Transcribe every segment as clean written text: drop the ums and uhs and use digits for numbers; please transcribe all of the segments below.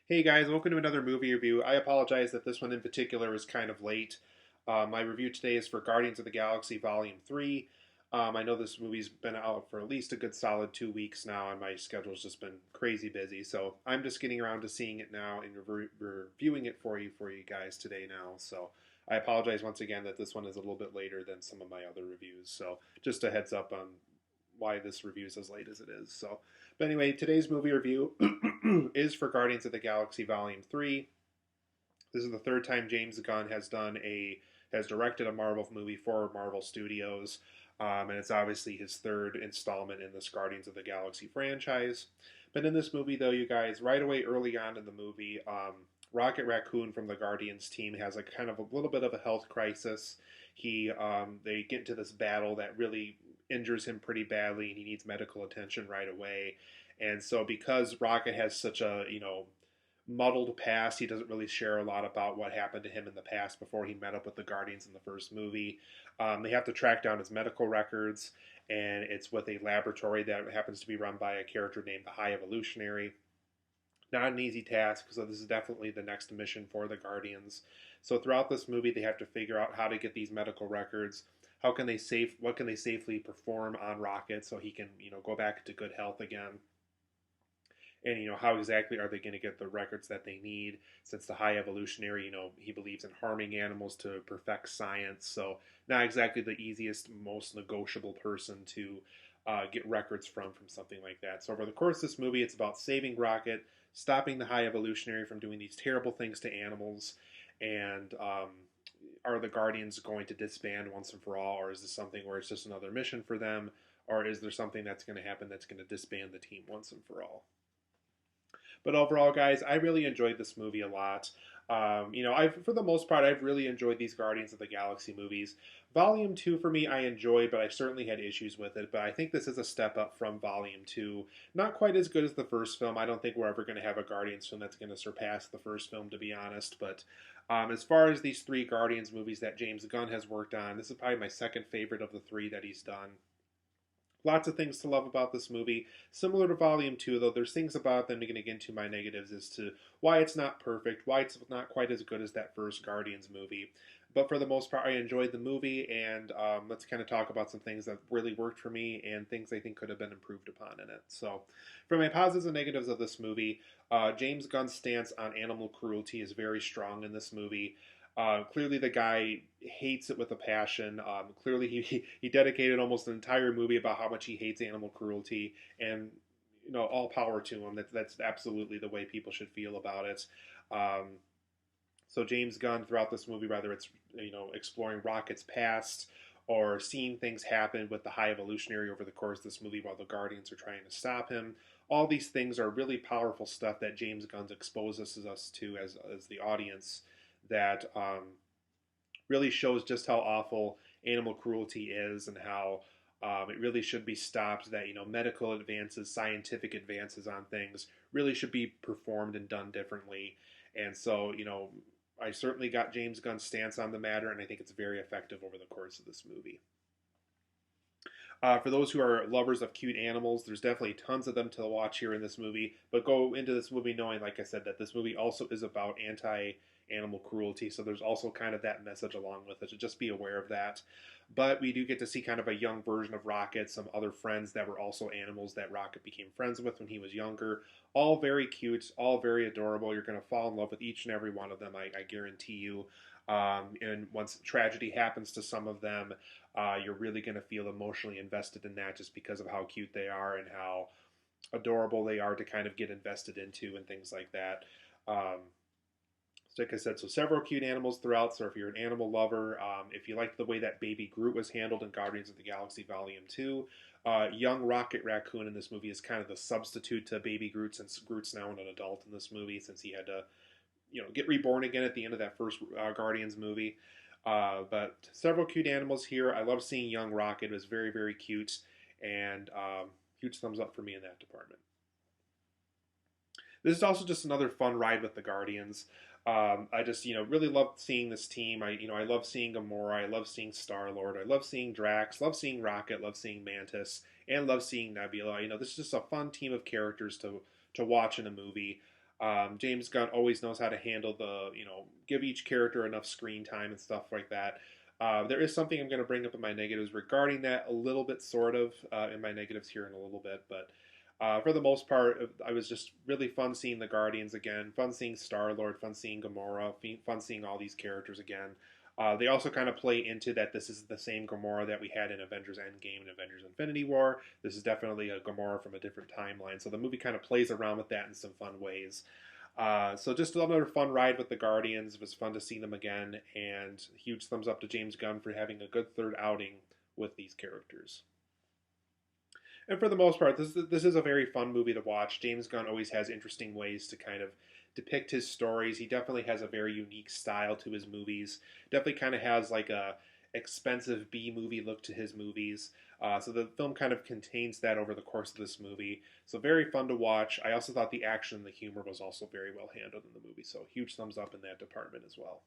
Hey guys, welcome to another movie review. I apologize that this one in particular is kind of late. My review today is for Guardians of the Galaxy Volume 3. I know this movie's been out for at least a good solid 2 weeks now, and my schedule's just been crazy busy. So I'm just getting around to seeing it now and reviewing it for you guys today now. So I apologize once again that this one is a little bit later than some of my other reviews. So just a heads up on why this review is as late as it is. So, but anyway, today's movie review is for Guardians of the Galaxy Volume 3. This is the third time James Gunn has directed a Marvel movie for Marvel Studios, and it's obviously his third installment in this Guardians of the Galaxy franchise. But in this movie, though, you guys, right away early on in the movie, Rocket Raccoon from the Guardians team has a kind of a little bit of a health crisis. They get into this battle that really injures him pretty badly, and he needs medical attention right away. And so, because Rocket has such a muddled past, he doesn't really share a lot about what happened to him in the past before he met up with the Guardians in the first movie. They have to track down his medical records, and it's with a laboratory that happens to be run by a character named the High Evolutionary. Not an easy task, so this is definitely the next mission for the Guardians. So throughout this movie, they have to figure out how to get these medical records. What can they safely perform on Rocket so he can, go back to good health again? And how exactly are they going to get the records that they need? Since the High Evolutionary, he believes in harming animals to perfect science, so not exactly the easiest, most negotiable person to get records from something like that. So over the course of this movie, it's about saving Rocket, stopping the High Evolutionary from doing these terrible things to animals, and are the Guardians going to disband once and for all, or is this something where it's just another mission for them, or is there something that's going to happen that's going to disband the team once and for all? But overall, guys, I really enjoyed this movie a lot. For the most part, I've really enjoyed these Guardians of the Galaxy movies. Volume 2 for me, I enjoyed, but I certainly had issues with it. But I think this is a step up from Volume 2. Not quite as good as the first film. I don't think we're ever going to have a Guardians film that's going to surpass the first film, to be honest. But as far as these three Guardians movies that James Gunn has worked on, this is probably my second favorite of the three that he's done. Lots of things to love about this movie. Similar to Volume 2, though, there's things about them to get into my negatives as to why it's not perfect, why it's not quite as good as that first Guardians movie. But for the most part, I enjoyed the movie, and let's kind of talk about some things that really worked for me and things I think could have been improved upon in it. So, for my positives and negatives of this movie, James Gunn's stance on animal cruelty is very strong in this movie. Clearly, the guy hates it with a passion. Clearly, he dedicated almost an entire movie about how much he hates animal cruelty, and all power to him. That's absolutely the way people should feel about it. So James Gunn, throughout this movie, whether it's exploring Rocket's past or seeing things happen with the High Evolutionary over the course of this movie while the Guardians are trying to stop him, all these things are really powerful stuff that James Gunn exposes us to as the audience, that really shows just how awful animal cruelty is, and how it really should be stopped. That medical advances, scientific advances on things really should be performed and done differently. And so I certainly got James Gunn's stance on the matter, and I think it's very effective over the course of this movie. For those who are lovers of cute animals, there's definitely tons of them to watch here in this movie. But go into this movie knowing, like I said, that this movie also is about anti-animal cruelty. So there's also kind of that message along with it. So just be aware of that. But we do get to see kind of a young version of Rocket, some other friends that were also animals that Rocket became friends with when he was younger. All very cute, all very adorable. You're going to fall in love with each and every one of them, I guarantee you. And once tragedy happens to some of them, you're really going to feel emotionally invested in that, just because of how cute they are and how adorable they are to kind of get invested into and things like that. Like I said, so several cute animals throughout. So if you're an animal lover, if you like the way that Baby Groot was handled in Guardians of the Galaxy Volume 2, young Rocket Raccoon in this movie is kind of the substitute to Baby Groot, since Groot's now an adult in this movie, since he had to get reborn again at the end of that first Guardians movie. But several cute animals here. I love seeing young Rocket. It was very, very cute, and huge thumbs up for me in that department. This is also just another fun ride with the Guardians. I just, really love seeing this team. I love seeing Gamora. I love seeing Star-Lord. I love seeing Drax. Love seeing Rocket. Love seeing Mantis. And love seeing Nebula. This is just a fun team of characters to watch in a movie. James Gunn always knows how to handle give each character enough screen time and stuff like that. There is something I'm going to bring up in my negatives regarding that a little bit, sort of, in my negatives here in a little bit. But for the most part, I was just really fun seeing the Guardians again, fun seeing Star-Lord, fun seeing Gamora, fun seeing all these characters again. They also kind of play into that this is the same Gamora that we had in Avengers Endgame and Avengers Infinity War. This is definitely a Gamora from a different timeline. So the movie kind of plays around with that in some fun ways. So just another fun ride with the Guardians. It was fun to see them again, and huge thumbs up to James Gunn for having a good third outing with these characters. And for the most part, this is a very fun movie to watch. James Gunn always has interesting ways to kind of depict his stories. He definitely has a very unique style to his movies. Definitely kind of has like a expensive B movie look to his movies. So the film kind of contains that over the course of this movie. So very fun to watch. I also thought the action and the humor was also very well handled in the movie. So huge thumbs up in that department as well.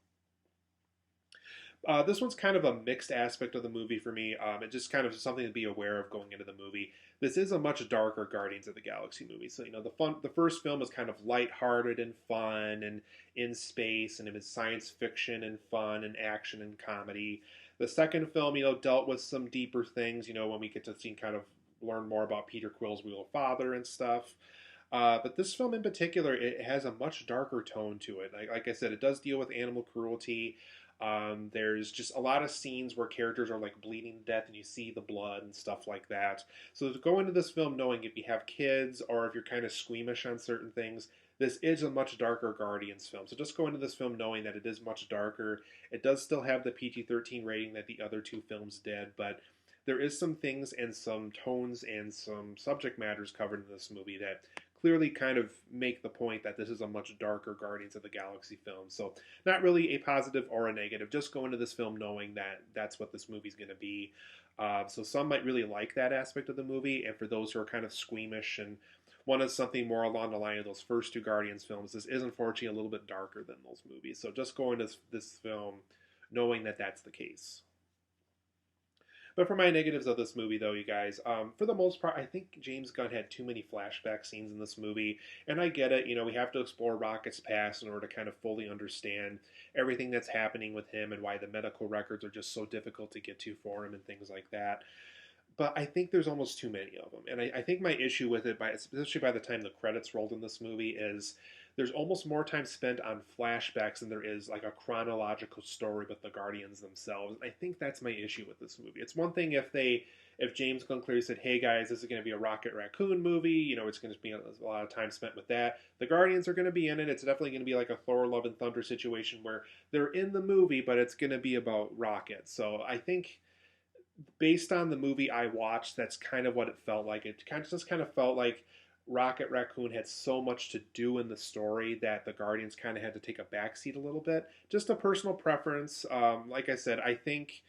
This one's kind of a mixed aspect of the movie for me. It just kind of something to be aware of going into the movie. This is a much darker Guardians of the Galaxy movie. So the first film was kind of lighthearted and fun and in space, and it was science fiction and fun and action and comedy. The second film, dealt with some deeper things. When we get to see kind of learn more about Peter Quill's real father and stuff. But this film in particular, it has a much darker tone to it. Like I said, it does deal with animal cruelty. There's just a lot of scenes where characters are like bleeding to death and you see the blood and stuff like that. So to go into this film knowing if you have kids or if you're kind of squeamish on certain things, this is a much darker Guardians film. So just go into this film knowing that it is much darker. It does still have the PG-13 rating that the other two films did, but there is some things and some tones and some subject matters covered in this movie that clearly kind of make the point that this is a much darker Guardians of the Galaxy film. So not really a positive or a negative. Just go into this film knowing that that's what this movie's going to be. So some might really like that aspect of the movie, and for those who are kind of squeamish and wanted something more along the line of those first two Guardians films, this is unfortunately a little bit darker than those movies. So just go into this film knowing that that's the case. But for my negatives of this movie, though, you guys, for the most part, I think James Gunn had too many flashback scenes in this movie. And I get it, we have to explore Rocket's past in order to kind of fully understand everything that's happening with him and why the medical records are just so difficult to get to for him and things like that. But I think there's almost too many of them. And I think my issue with it, especially by the time the credits rolled in this movie, is there's almost more time spent on flashbacks than there is like a chronological story with the Guardians themselves. I think that's my issue with this movie. It's one thing if James Gunn clearly said, hey guys, this is going to be a Rocket Raccoon movie, it's going to be a lot of time spent with that. The Guardians are going to be in it. It's definitely going to be like a Thor Love and Thunder situation where they're in the movie, but it's going to be about Rocket. So I think based on the movie I watched, that's kind of what it felt like. It just kind of felt like Rocket Raccoon had so much to do in the story that the Guardians kind of had to take a backseat a little bit. Just a personal preference. Like I said, I think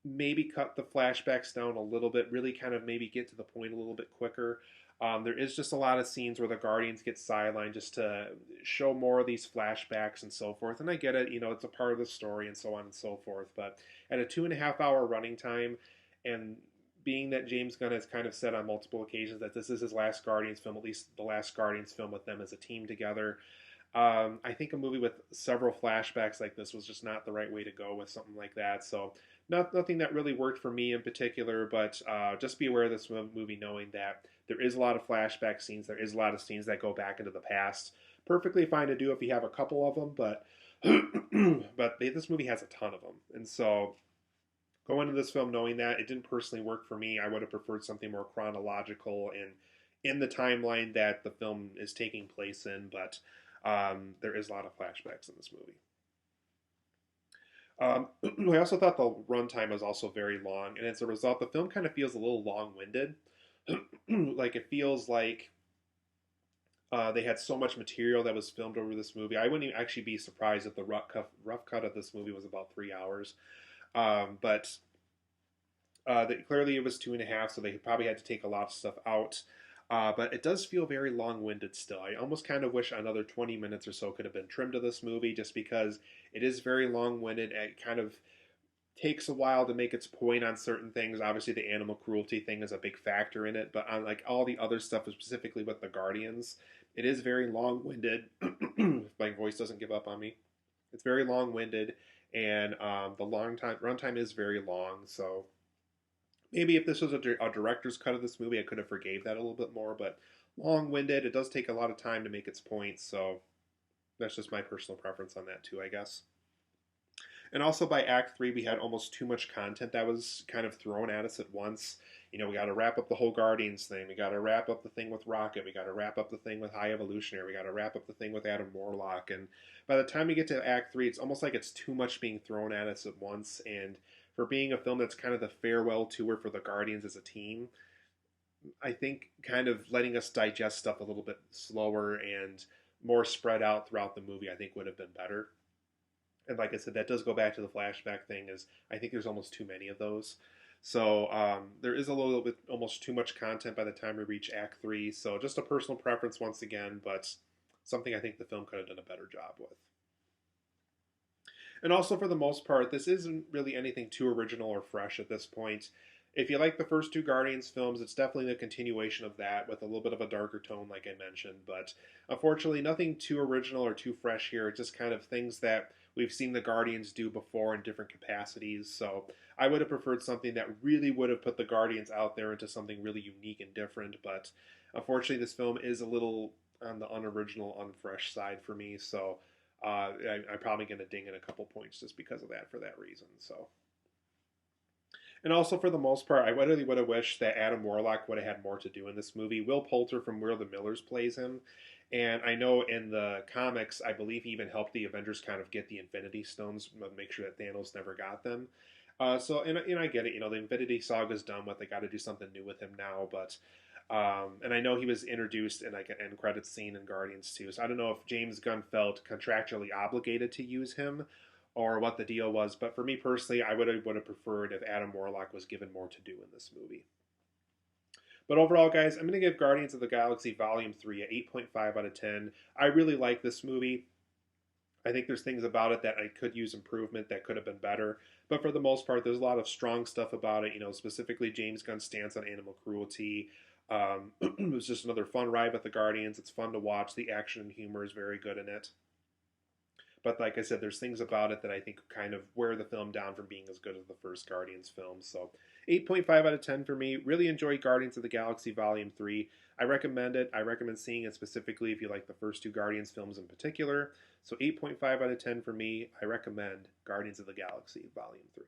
maybe cut the flashbacks down a little bit, really kind of maybe get to the point a little bit quicker. There is just a lot of scenes where the Guardians get sidelined just to show more of these flashbacks and so forth. And I get it, it's a part of the story and so on and so forth. But at a 2.5-hour running time, and being that James Gunn has kind of said on multiple occasions that this is his last Guardians film, at least the last Guardians film with them as a team together, I think a movie with several flashbacks like this was just not the right way to go with something like that. So nothing that really worked for me in particular, but just be aware of this movie knowing that there is a lot of flashback scenes. There is a lot of scenes that go back into the past. Perfectly fine to do if you have a couple of them, but this movie has a ton of them. And so going into this film knowing that, it didn't personally work for me. I would have preferred something more chronological and in the timeline that the film is taking place in, but there is a lot of flashbacks in this movie. I also thought the runtime was also very long, and as a result, the film kind of feels a little long-winded. Like it feels like they had so much material that was filmed over this movie. I wouldn't even actually be surprised if the rough cut of this movie was about 3 hours. But clearly it was 2.5, so they probably had to take a lot of stuff out. But it does feel very long-winded still. I almost kind of wish another 20 minutes or so could have been trimmed to this movie just because it is very long-winded. It kind of takes a while to make its point on certain things. Obviously, the animal cruelty thing is a big factor in it, but on like all the other stuff, specifically with the Guardians, it is very long-winded. If my voice doesn't give up on me, it's very long-winded, and the long time runtime is very long. So maybe if this was a director's cut of this movie, I could have forgave that a little bit more. But long-winded, it does take a lot of time to make its points. So that's just my personal preference on that too, I guess. And also by Act 3, we had almost too much content that was kind of thrown at us at once. You know, we got to wrap up the whole Guardians thing. We got to wrap up the thing with Rocket. We got to wrap up the thing with High Evolutionary. We got to wrap up the thing with Adam Warlock. And by the time we get to Act 3, it's almost like it's too much being thrown at us at once. And for being a film that's kind of the farewell tour for the Guardians as a team, I think kind of letting us digest stuff a little bit slower and more spread out throughout the movie, I think would have been better. And like I said, that does go back to the flashback thing. Is I think there's almost too many of those. So there is a little bit, almost too much content by the time we reach Act 3. So just a personal preference once again, but something I think the film could have done a better job with. And also, for the most part, this isn't really anything too original or fresh at this point. If you like the first two Guardians films, it's definitely a continuation of that with a little bit of a darker tone, like I mentioned. But unfortunately, nothing too original or too fresh here. It's just kind of things that we've seen the Guardians do before in different capacities. So I would have preferred something that really would have put the Guardians out there into something really unique and different. But unfortunately, this film is a little on the unoriginal, unfresh side for me. So I'm probably going to ding it a couple points just because of that, for that reason. So. And also, for the most part, I really would have wished that Adam Warlock would have had more to do in this movie. Will Poulter from We're the Millers plays him. And I know in the comics, I believe he even helped the Avengers kind of get the Infinity Stones, make sure that Thanos never got them. And I get it. You know, the Infinity Saga's done with. They got to do something new with him now. But and I know he was introduced in like an end credits scene in Guardians 2. So I don't know if James Gunn felt contractually obligated to use him, or what the deal was. But for me personally, I would have preferred if Adam Warlock was given more to do in this movie. But overall, guys, I'm going to give Guardians of the Galaxy Volume 3 a 8.5 out of 10. I really like this movie. I think there's things about it that I could use improvement, that could have been better. But for the most part, there's a lot of strong stuff about it. You know, specifically James Gunn's stance on animal cruelty. It was just another fun ride with the Guardians. It's fun to watch. The action and humor is very good in it. But like I said, there's things about it that I think kind of wear the film down from being as good as the first Guardians film. So 8.5 out of 10 for me. Really enjoy Guardians of the Galaxy Volume 3. I recommend it. I recommend seeing it specifically if you like the first two Guardians films in particular. So 8.5 out of 10 for me. I recommend Guardians of the Galaxy Volume 3.